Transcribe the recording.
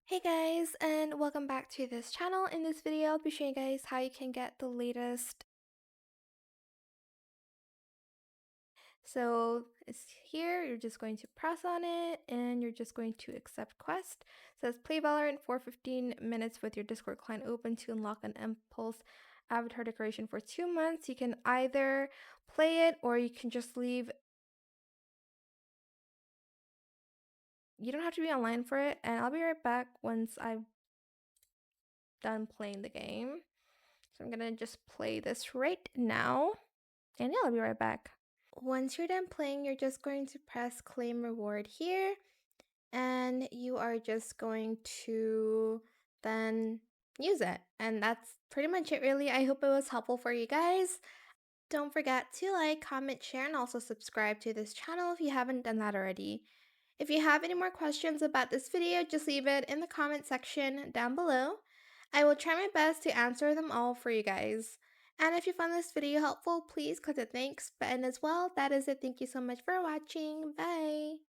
Hey guys, and welcome back to this channel. In this video, I'll be showing you guys how you can get the latest. So it's here, you're just going to press on it and you're just going to accept quest. It says play Valorant for 15 minutes with your Discord client open to unlock an Impulse avatar decoration for 2 months. You can either play it or you can just leave. You don't have to be online for it, and I'll be right back once I've done playing the game. So I'm gonna just play this right now. And yeah, I'll be right back. Once you're done playing, you're just going to press claim reward here. And you are just going to then use it. And that's pretty much it really. I hope it was helpful for you guys. Don't forget to like, comment, share, and also subscribe to this channel if you haven't done that already. If you have any more questions about this video, just leave it in the comment section down below. I will try my best to answer them all for you guys. And if you found this video helpful, please click the thanks button as well. That is it. Thank you so much for watching. Bye!